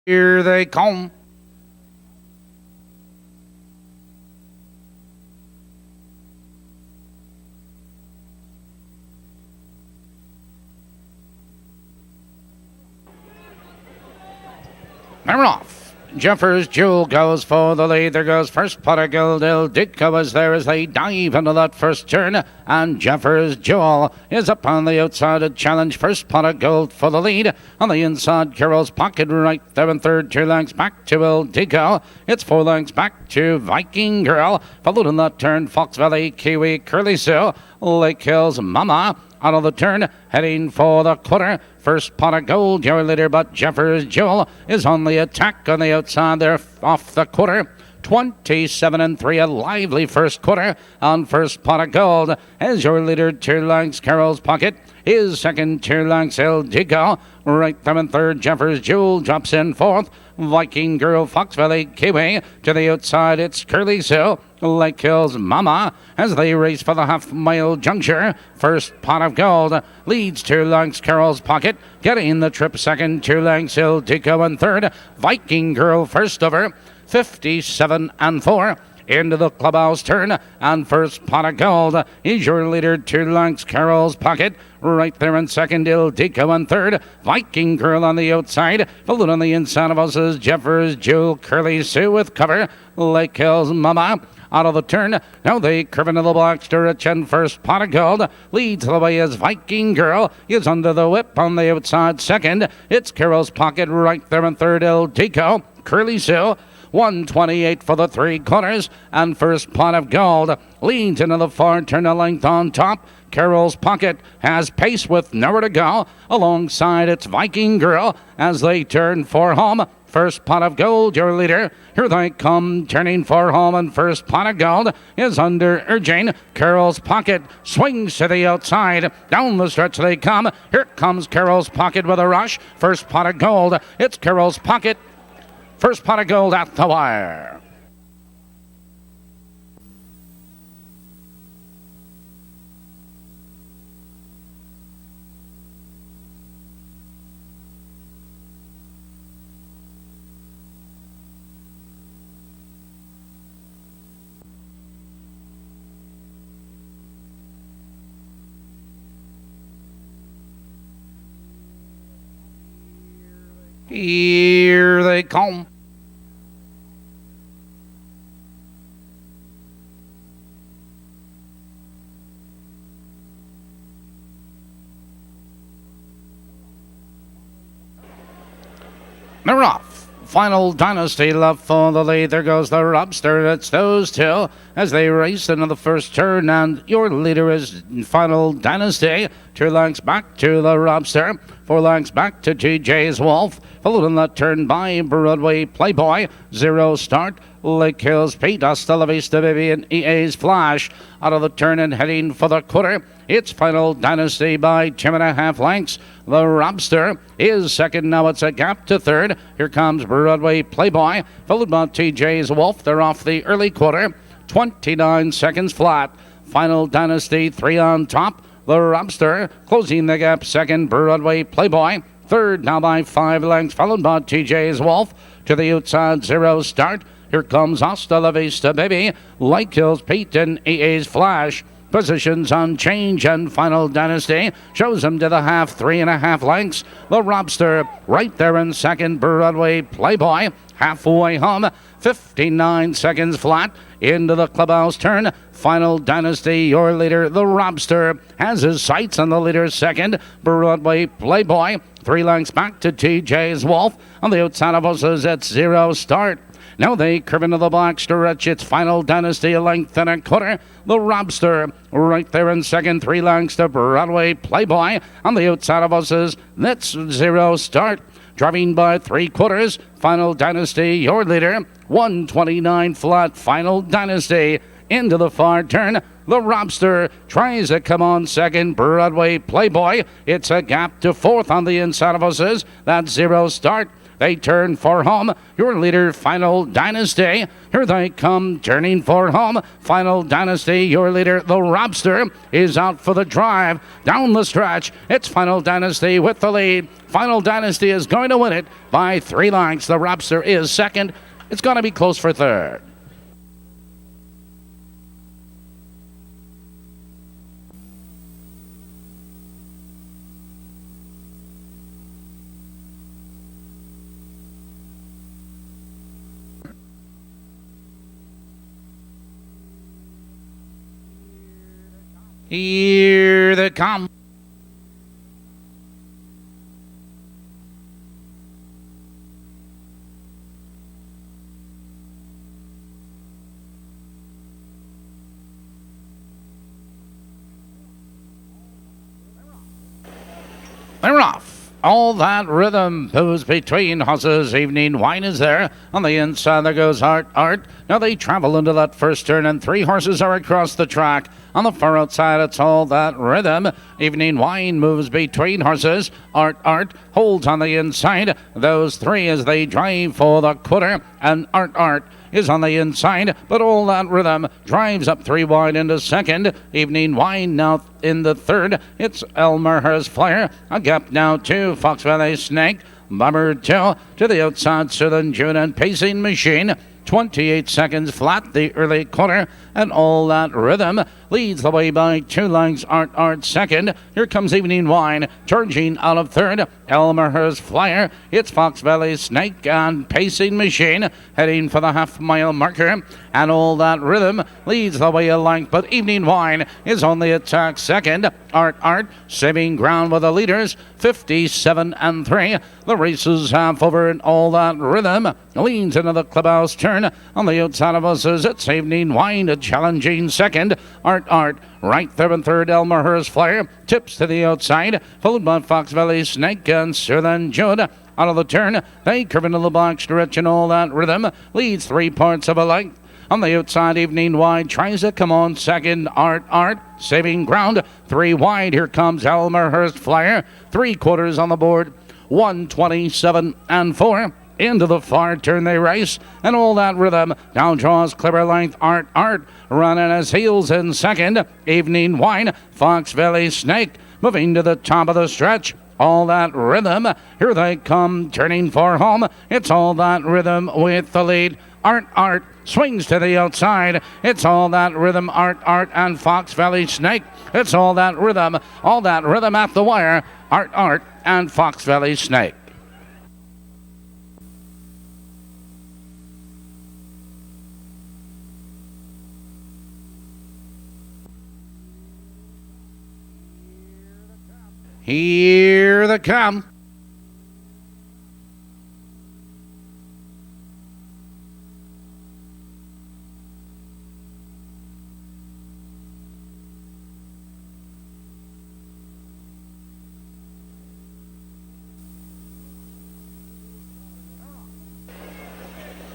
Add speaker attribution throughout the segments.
Speaker 1: Here they come. They're off. Jeffers Jewel goes for the lead. There goes first Pot of Gold. Il Dico is there as they dive into that first turn. And Jeffers Jewel is up on the outside to challenge first Pot of Gold for the lead. On the inside, Carol's Pocket right there in third. 2 lengths back to Il Dico. It's 4 lengths back to Viking Girl. Followed in that turn, Fox Valley, Kiwi, Curly Sue, Lake Hills, Mama. Out of the turn, heading for the quarter. First Pot of Gold, your leader, but Jeffers Jewel is on the attack on the outside there off the quarter. 27-3, a lively first quarter on first Pot of Gold. As your leader, 2 lengths, Carol's Pocket. His second, 2 lengths, Il Dico. Right there in third, Jeffers Jewel drops in fourth. Viking Girl, Fox Valley, Kiwi. To the outside, it's Curly Sue, Lake Hills, Mama. As they race for the half-mile juncture, first Pot of Gold leads 2 lengths, Carol's Pocket. Getting the trip second, 2 lengths, Il Dico in third. Viking Girl first over, 57-4. Into the clubhouse turn, and first Pot of Gold is your leader, 2 lengths, Carol's Pocket. Right there in second, Il Dico in third. Viking Girl on the outside. Followed on the inside of us is Jeffers Jewel, Curly Sue with cover. Lake Hills Mama. Out of the turn, now they curve into the black stretch, and first Pot of Gold leads the way as Viking Girl is under the whip on the outside second. It's Carol's Pocket right there in third, Il Dico, Curly Sue. 128 for the 3 corners, and first Pot of Gold leads into the far turn, a length on top. Carol's Pocket has pace with nowhere to go. Alongside its Viking Girl as they turn for home. First Pot of Gold, your leader. Here they come, turning for home, and first Pot of Gold is under urging. Carol's Pocket swings to the outside. Down the stretch they come. Here comes Carol's Pocket with a rush. First Pot of Gold, it's Carol's Pocket. First Pot of Gold at the wire. Here they come. They're off. Final Dynasty left for the lead. There goes the Robster. It's those two as they race into the first turn, and your leader is Final Dynasty. 2 lengths back to the Robster. 4 lengths back to TJ's Wolf. Followed in that turn by Broadway Playboy. 0 start. Lake Hills Pete, Hasta La Vista Baby, and EA's Flash. Out of the turn and heading for the quarter, it's Final Dynasty by 2.5 lengths. The Robster is second. Now it's a gap to third. Here comes Broadway Playboy, followed by TJ's Wolf. They're off the early quarter. 29 seconds flat. Final Dynasty 3 on top. The Robster closing the gap second. Broadway Playboy third now by 5 lengths, followed by TJ's Wolf. To the outside, 0 start. Here comes Hasta La Vista Baby, Lake Hills Pete, and EA's Flash. Positions on change, and Final Dynasty shows them to the half, 3.5 lengths. The Robster right there in second. Broadway Playboy halfway home, 59 seconds flat. Into the clubhouse turn. Final Dynasty, your leader, the Robster, has his sights on the leader second. Broadway Playboy, 3 lengths back to TJ's Wolf. On the outside of us is at 0 start. Now they curve into the black stretch. It's Final Dynasty, a length and a quarter. The Robster right there in second. 3 lengths to Broadway Playboy. On the outside of us is that's 0 start. Driving by 3/4. Final Dynasty, your leader. 129 flat. Final Dynasty into the far turn. The Robster tries to come on second. Broadway Playboy. It's a gap to fourth on the inside of us. That's 0 start. They turn for home. Your leader, Final Dynasty. Here they come, turning for home. Final Dynasty, your leader, the Robster, is out for the drive. Down the stretch, it's Final Dynasty with the lead. Final Dynasty is going to win it by 3 lengths. The Robster is second. It's going to be close for third. Here they come. They're off. All that rhythm moves between horses. Evening Wine is there. On the inside there goes Art. Now they travel into that first turn and 3 horses are across the track. On the far outside it's All That Rhythm. Evening Wine moves between horses. Art holds on the inside. Those 3 as they drive for the quarter. And Art is on the inside, but All That Rhythm drives up 3 wide into second. Evening Wine now in the third. It's Elmer's Flyer. A gap now to Fox Valley Snake. Bummer 2 to the outside, Southern June and Pacing Machine. 28 seconds flat, the early quarter, and All That Rhythm leads the way by 2 lengths. Art second. Here comes Evening Wine, charging out of third. Elmer's Flyer. It's Fox Valley Snake and Pacing Machine heading for the half-mile marker, and All That Rhythm leads the way a length, but Evening Wine is on the attack second. Art saving ground with the leaders, 57 and 3. The race is half over, and All That Rhythm leans into the clubhouse turn. On the outside of us is It's Evening Wine, a challenging second. Art right there in third. Elmer's Flyer tips to the outside, followed by Fox Valley Snake and Southern Jude. Out of the turn, they curve into the black stretch, and All That Rhythm leads 3 parts of a length. On the outside, Evening Wine tries to come on second. Art saving ground, 3 wide. Here comes Elmer's Flyer. 3/4 on the board, 127 and 4. Into the far turn they race, and All That Rhythm now draws clever length. Art running his heels in second. Evening Wine, Fox Valley Snake moving to the top of the stretch. All That Rhythm, here they come, turning for home. It's All That Rhythm with the lead. Art swings to the outside. It's All That Rhythm, Art and Fox Valley Snake. It's All That Rhythm at the wire. Art and Fox Valley Snake. Here they come.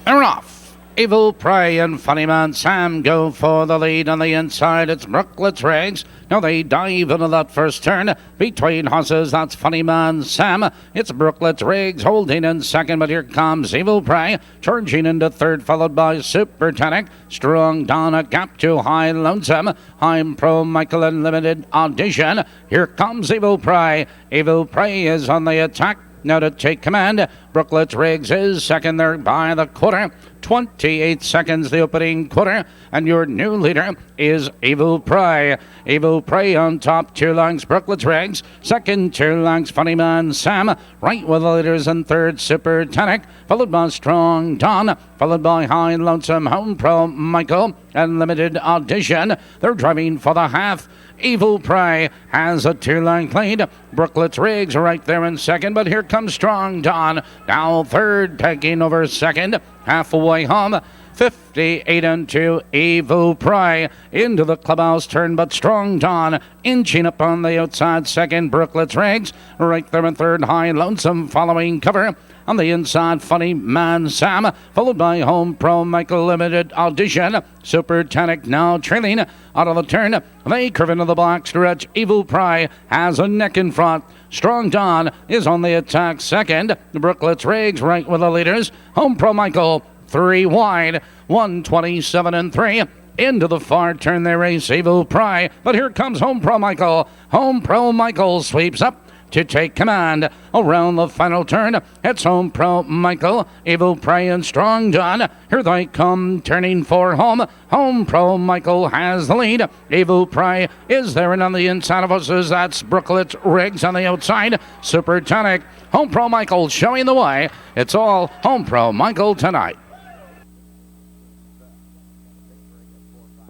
Speaker 1: They're off. Evil Prey and Funnyman Sam go for the lead. On the inside, it's Brooklet's Riggs. Now they dive into that first turn. Between horses, that's Funnyman Sam. It's Brooklet's Riggs holding in second, but here comes Evil Prey, charging into third, followed by Supertonic. Strong Don, a gap to High Lonesome. I'm Pro Michael and Limited Audition. Here comes Evil Prey. Evil Prey is on the attack. Now to take command, Brooklet's Riggs is second there by the quarter. 28 seconds the opening quarter, and your new leader is Evil Prey. Evil Prey on top, 2 lengths, Brooklet's Riggs. Second, 2 lengths, Funnyman Sam. Right with the leaders in third, Supertonic, followed by Strong Don, followed by High Lonesome, Home Pro Michael, and Limited Audition. They're driving for the half. Evil Prey has a 2-length lead. Brooklet's Riggs right there in second, but here comes Strong Don. Now third, taking over second. Halfway home, 58 and 2, Evo Pry into the clubhouse turn, but Strong Dawn inching up on the outside second. Brooklet's Regs right there in third. High Lonesome following cover. On the inside, Funny Man Sam, followed by Home Pro Michael Limited Audition. Super Tonic now trailing out of the turn. They curve into the black stretch. Evil Pry has a neck in front. Strong Dawn is on the attack second. Brooklet's Regs right with the leaders. Home Pro Michael 3 wide, 127 and 3. Into the far turn they race Evil Pry, but here comes Home Pro Michael. Home Pro Michael sweeps up to take command around the final turn. It's Home Pro Michael, Evil Pry and Strong Dawn. Here they come, turning for home. Home Pro Michael has the lead. Evil Pry is there, and on the inside of us is that's Brooklet's Riggs on the outside. Super Tonic, Home Pro Michael showing the way. It's all Home Pro Michael tonight.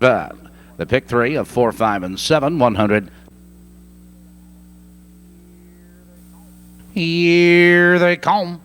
Speaker 1: The pick 3 of 4, 5, and 7, 100. Here they come.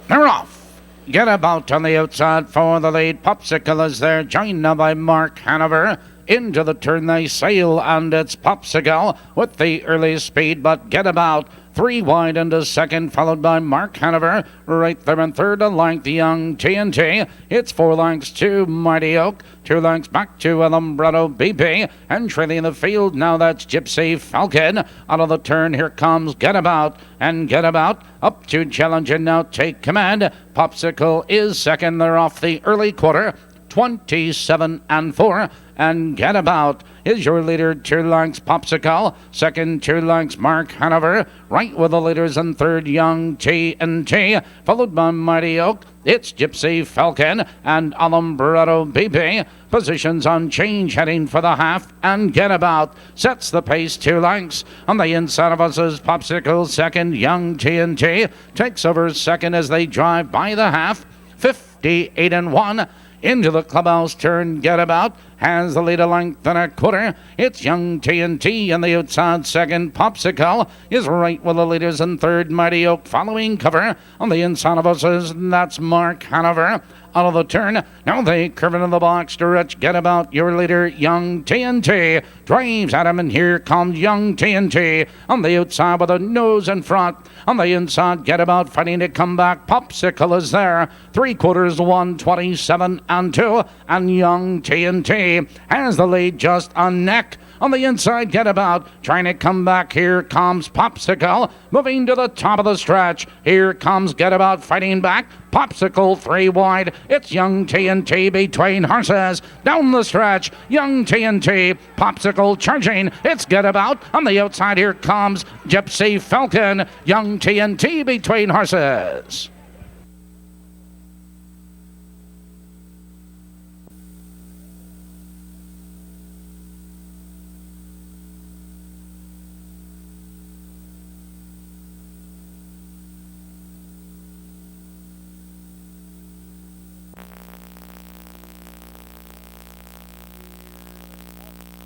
Speaker 1: They're off. Get about on the outside for the lead. Popsicle is there, joined now by Mark Hanover. Into the turn they sail, and it's Popsicle with the early speed, but Get About 3 wide into second, followed by Mark Hanover. Right there in third, alike the Young TNT. It's 4 lengths to Mighty Oak, 2 lengths back to Alumbrado BP, and trailing the field now that's Gypsy Falcon. Out of the turn, here comes Get About, and Get About up to challenge and now take command. Popsicle is second. They're off the early quarter, 27 and 4. And Get About is your leader, 2 lengths Popsicle. Second, 2 lengths Mark Hanover. Right with the leaders in third, Young T&T. Followed by Mighty Oak. It's Gypsy Falcon and Alumbrado BP. Positions on change, heading for the half. And Get About sets the pace, 2 lengths. On the inside of us is Popsicle. Second, Young T&T takes over second as they drive by the half. 58 and 1. Into the clubhouse turn, Get About has the lead a length and a quarter. It's Young TNT on the outside second. Popsicle is right with the leaders in third. Mighty Oak following cover. On the inside of us is that's Mark Hanover. Out of the turn, now they curve into the box stretch. Get About, your leader, Young TNT, drives at him, and here comes Young TNT on the outside with a nose in front. On the inside, Get About fighting to come back. Popsicle is there, 3/4, 127 and 2, and Young TNT has the lead just a neck. On the inside, Get About trying to come back. Here comes Popsicle moving to the top of the stretch. Here comes Get About fighting back. Popsicle 3 wide. It's Young TNT between horses. Down the stretch, Young TNT. Popsicle charging. It's Get About. On the outside, here comes Gypsy Falcon. Young TNT between horses.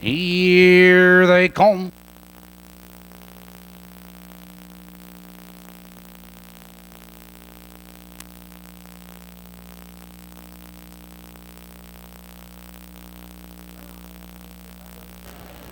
Speaker 1: Here they come.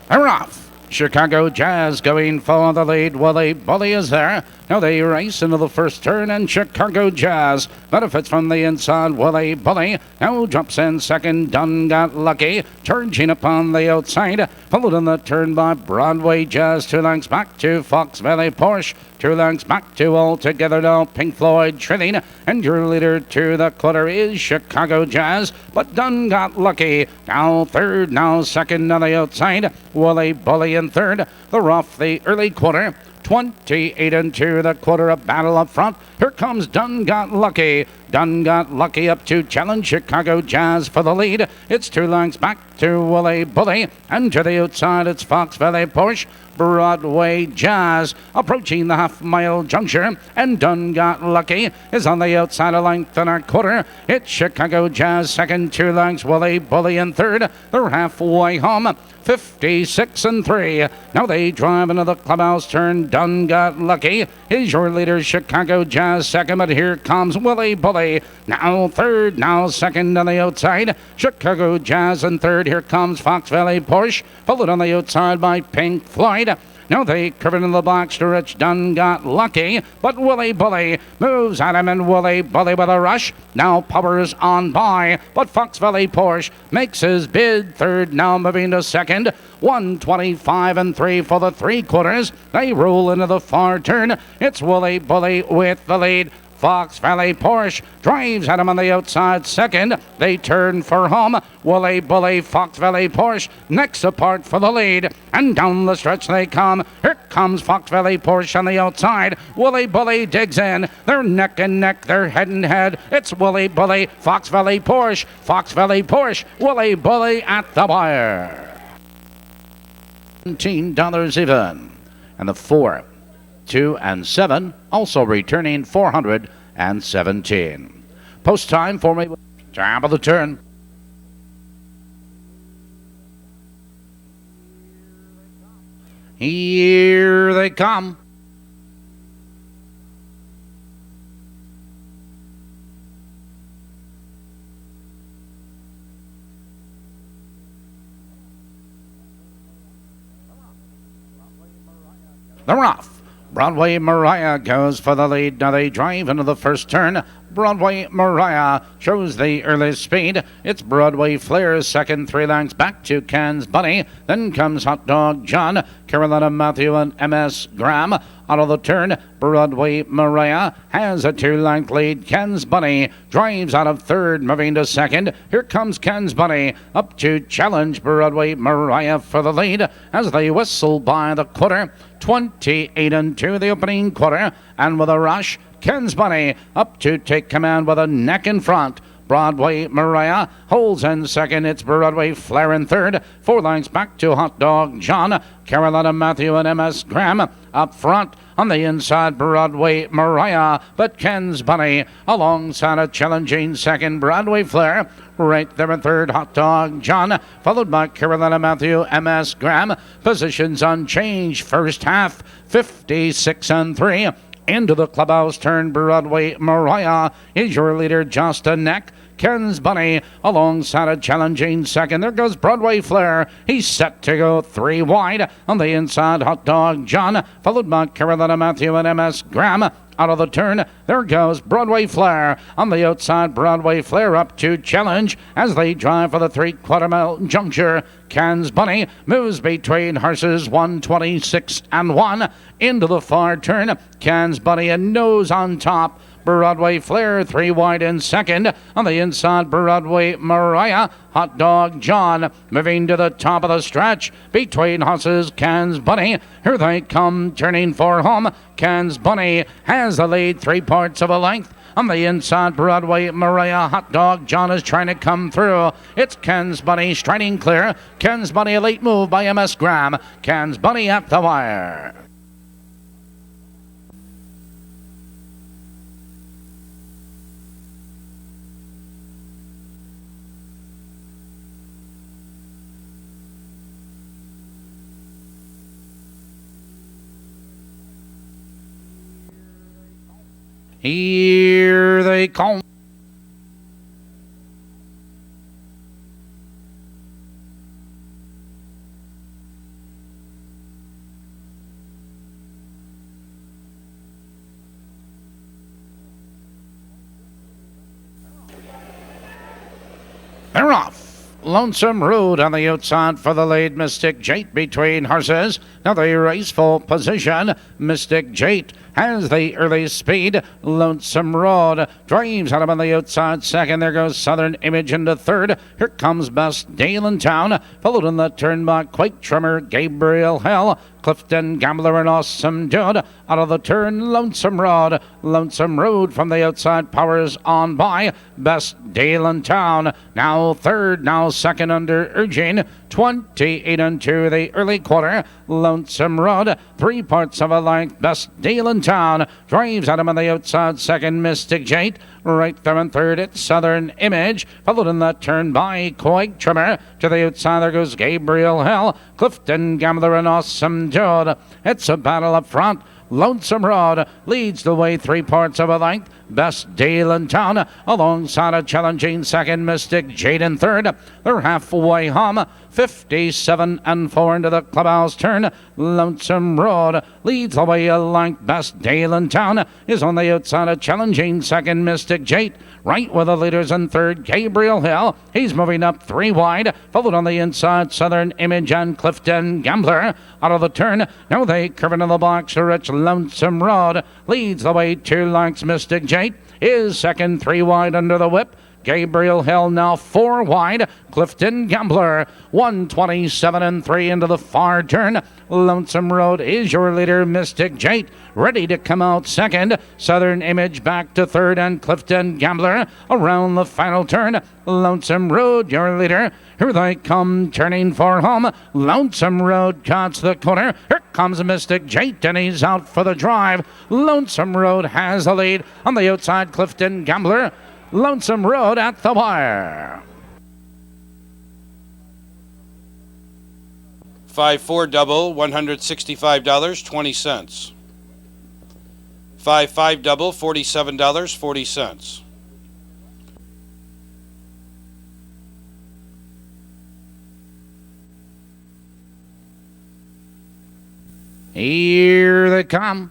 Speaker 1: They're off. Chicago Jazz going for the lead. Willie Bully is there. Now they race into the first turn, and Chicago Jazz benefits from the inside. Willie Bully now jumps in second. Dunn Got Lucky, charging upon the outside. Followed in the turn by Broadway Jazz. 2 lengths back to Fox Valley Porsche. 2 lengths back to Altogether now Pink Floyd Trilling. And your leader to the quarter is Chicago Jazz. But Dunn Got Lucky now third, now second on the outside. Willie Bully in third. They're off the early quarter. 28 and 2, the quarter, a battle up front. Here comes Done Got Lucky. Done Got Lucky up to challenge Chicago Jazz for the lead. It's 2 lengths back to Willie Bully. And to the outside, it's Fox Valley Porsche. Broadway Jazz approaching the half-mile juncture, and Done Got Lucky is on the outside, a length and a quarter. It's Chicago Jazz second, 2 lengths, Willie Bully in third. They're halfway home, 56 and 3. Now they drive into the clubhouse turn. Done Got Lucky is your leader. Chicago Jazz second, but here comes Willie Bully. Now third, now second on the outside. Chicago Jazz in third. Here comes Fox Valley Porsche, followed on the outside by Pink Floyd. Now they curve into the box to reach Done Got Lucky, but Willie Bully moves at him, and Willie Bully with a rush now powers on by, but Fox Valley Porsche makes his bid. Third, now moving to second. 125 and 3 for the 3/4. They roll into the far turn. It's Willie Bully with the lead. Fox Valley Porsche drives at him on the outside second. They turn for home. Willie Bully, Fox Valley Porsche next apart for the lead. And down the stretch they come. Here comes Fox Valley Porsche on the outside. Willie Bully digs in. They're neck and neck. They're head and head. It's Willie Bully, Fox Valley Porsche. Fox Valley Porsche. Willie Bully at the wire. $17 even. And the 4, 2, and 7, also returning 417. Post time for me. Top of the turn. Here they come. They're off. Broadway Mariah goes for the lead. Now they drive into the first turn. Broadway Mariah shows the early speed. It's Broadway Flair second, 3 lengths back to Ken's Bunny. Then comes Hot Dog John, Carolina Matthew, and MS Graham. Out of the turn, Broadway Mariah has a 2-length lead. Ken's Bunny drives out of third, moving to second. Here comes Ken's Bunny up to challenge Broadway Mariah for the lead as they whistle by the quarter. 28 and 2 the opening quarter, and with a rush, Ken's Bunny up to take command with a neck in front. Broadway Mariah holds in second. It's Broadway Flair in third. 4 lengths back to Hot Dog John, Carolina Matthew, and MS Graham. Up front on the inside, Broadway Mariah, but Ken's Bunny alongside a challenging second, Broadway Flair. Right there in third, Hot Dog John, followed by Carolina Matthew, MS Graham. Positions unchanged first half, 56 and 3. Into the clubhouse turn, Broadway Mariah is your leader, just a neck. Ken's Bunny alongside a challenging second. There goes Broadway Flair. He's set to go 3 wide. On the inside, Hot Dog John, followed by Carolina Matthew and MS Graham. Out of the turn, there goes Broadway Flair. On the outside, Broadway Flair up to challenge as they drive for the 3/4-mile juncture. Ken's Bunny moves between horses 126 and 1 into the far turn. Ken's Bunny and nose on top. Broadway Flair 3 wide in second. On the inside, Broadway Mariah, Hot Dog John moving to the top of the stretch between horses. Ken's Bunny, here they come turning for home. Ken's Bunny has the lead 3 parts of a length. On the inside, Broadway Mariah, Hot Dog John is trying to come through. It's Ken's Bunny striding clear. Ken's Bunny, a late move by MS Graham. Ken's Bunny at the wire. Here they come. They're off. Lonesome Road on the outside for the lead. Mystic Jate between horses. Now the race full position. Mystic Jate has the early speed. Lonesome Road drives out him on the outside second. There goes Southern Image into third. Here comes Best Dale in Town, followed in the turn by Quake Trimmer, Gabriel Hill. Clifton Gambler and Awesome Judd. Out of the turn, Lonesome Road. Lonesome Road from the outside powers on by. Best Deal in Town. Now third, now second under urging. 28 and 2 the early quarter. Lonesome Road, 3 parts of a length. Best Deal in Town. Drives at him on the outside second, Mystic Jate. Right there in third, it's Southern Image. Followed in that turn by Coig Trimmer. To the outside, there goes Gabriel Hill. Clifton Gambler and Awesome Judd. It's a battle up front. Lonesome Road leads the way 3 parts of a length. Best Deal in Town alongside a challenging second, Mystic Jade in third. They're halfway home. 57 and 4 into the clubhouse turn. Lonesome Road leads the way a length. Best Deal in Town is on the outside, a challenging second, Mystic Jade. Right with the leaders in third, Gabriel Hill. He's moving up 3 wide. Followed on the inside, Southern Image and Clifton Gambler. Out of the turn, now they curve into the box. Rich Lonesome Road leads the way 2 lengths. Mystic Jade is second, 3 wide under the whip. Gabriel Hill now 4 wide. Clifton Gambler 127 and 3 into the far turn. Lonesome Road is your leader. Mystic Jade ready to come out second. Southern Image back to third, and Clifton Gambler around the final turn. Lonesome Road your leader. Here they come turning for home. Lonesome Road cuts the corner. Here comes Mystic Jade and he's out for the drive. Lonesome Road has the lead on the outside. Clifton Gambler. Lonesome Road at the wire.
Speaker 2: 5-4 double, $165.20. 5-5 double, $47.40.
Speaker 1: Here they come.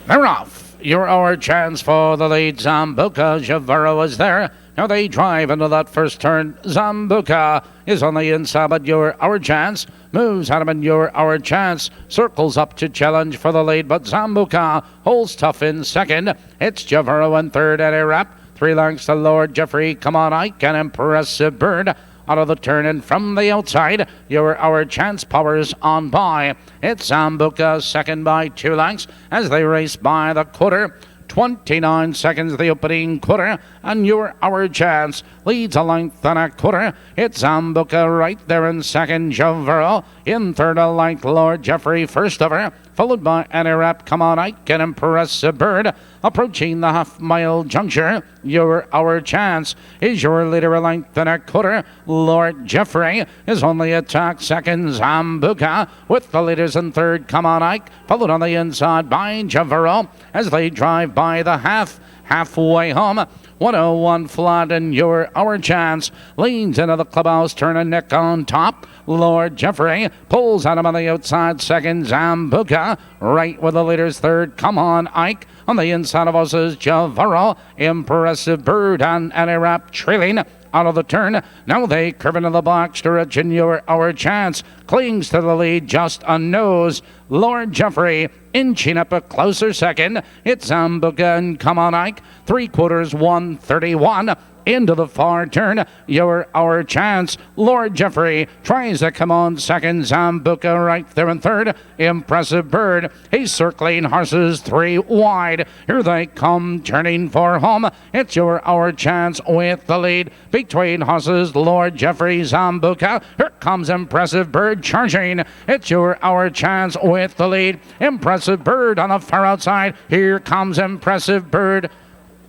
Speaker 1: They're off. You're our chance for the lead. Zambuca Javaro is there. Now they drive into that first turn. Zambuca is on the inside, but you're our chance. Moves at him and you're our chance. Circles up to challenge for the lead, but Zambuca holds tough in second. It's Javaro in third at a wrap. 3 lengths to Lord Jeffrey. Come on, Ike, an impressive bird. Out of the turn and from the outside, you're our chance. Powers on by. It's Zambuca second by 2 lengths as they race by the quarter. 29 seconds the opening quarter, and you're our chance. Leads a length and a quarter. It's Zambuca right there in second. Javaro in third, a length. Lord Jeffrey first over, followed by Anirap. Come on, Ike, an impressive bird. Approaching the half-mile juncture, you're our chance. Is your leader a length and a quarter. Lord Jeffrey is only attack second. Zambuca with the leaders in third. Come on, Ike, followed on the inside by Javaro as they drive by the halfway home. 101 flat, and you're our chance. Leans into the clubhouse, turn a neck on top. Lord Jeffrey pulls at him on the outside second. Zambuca right with the leaders third. Come on, Ike. On the inside of us is Javaro. Impressive bird and Anirap trailing out of the turn. Now they curve into the box direction. You're our chance. Clings to the lead just a nose. Lord Jeffrey inching up a closer second. It's Zambuca and Come on, Ike. 3/4 131. Into the far turn, you're our chance. Lord Jeffrey tries to come on second. Zambuca right there in third. Impressive bird. He's circling horses 3 wide. Here they come turning for home. It's your our chance with the lead between horses. Lord Jeffrey, Zambuca. Here comes Impressive Bird charging. It's your our chance with the lead. Impressive Bird on the far outside. Here comes Impressive Bird.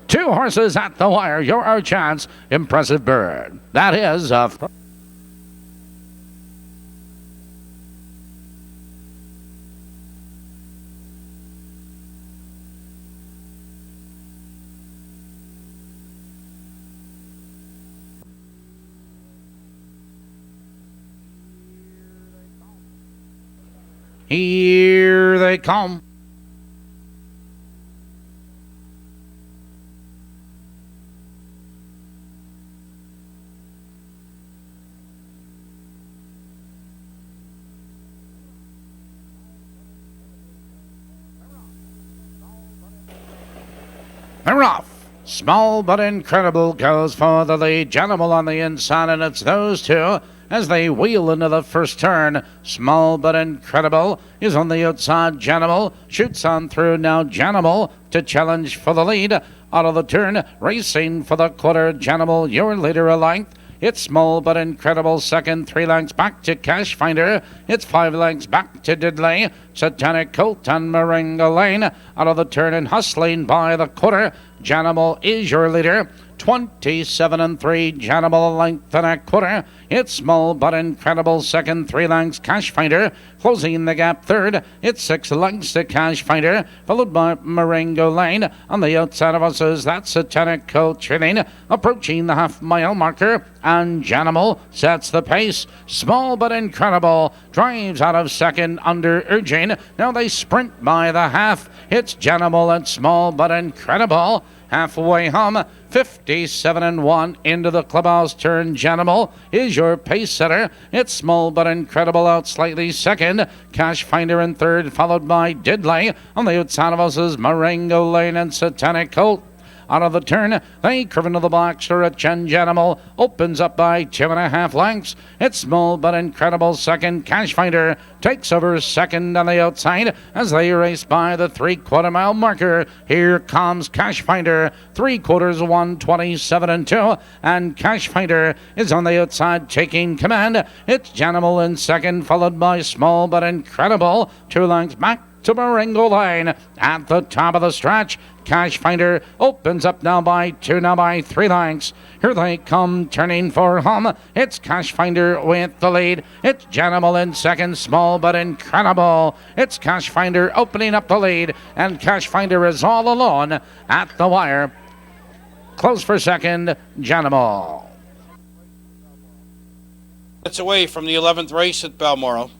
Speaker 1: 2 horses at the wire. You're our chance. Impressive Bird. That is a... Here they come. They're off. Small but Incredible goes for the lead. Janimal on the inside, and it's those two as they wheel into the first turn. Small but Incredible is on the outside. Janimal shoots on through now. Janimal to challenge for the lead. Out of the turn, racing for the quarter. Janimal, your leader a length. It's Small but Incredible second, 3 lengths back to Cash Finder. It's 5 lengths back to Diddley. Satanic Colt and Moringa Lane out of the turn and hustling by the quarter. Janimal is your leader. 27 3, Janimal a length and a quarter. It's Small but Incredible second, 3 lengths Cash Finder. Closing the gap third, it's 6 lengths to Cash Finder, followed by Moringa Lane. On the outside of us is that Satanic Colt trailing, approaching the half-mile marker, and Janimal sets the pace. Small but Incredible drives out of second under urging. Now they sprint by the half. It's Janimal and Small but Incredible. Halfway home, 57 1 into the clubhouse turn. Janimal is your pace setter. It's Small but Incredible out slightly second. Cash Finder in third, followed by Diddley. On the outside of us is Moringa Lane and Satanic Colt. Out of the turn, they curve into the box. Janimal opens up by 2.5 lengths. It's Small but Incredible second. Cash Finder takes over second on the outside as they race by the 3/4 mile marker. Here comes Cash Finder, 3/4, 127 2, and Cash Finder is on the outside taking command. It's Janimal in second, followed by Small but Incredible, 2 lengths back to Moringa Lane. At the top of the stretch, Cash Finder opens up now by 2, now by 3 lengths. Here they come, turning for home. It's Cash Finder with the lead. It's Janimal in second, Small but Incredible. It's Cash Finder opening up the lead, and Cash Finder is all alone at the wire. Close for second, Janimal.
Speaker 2: It's away from the 11th race at Balmoral.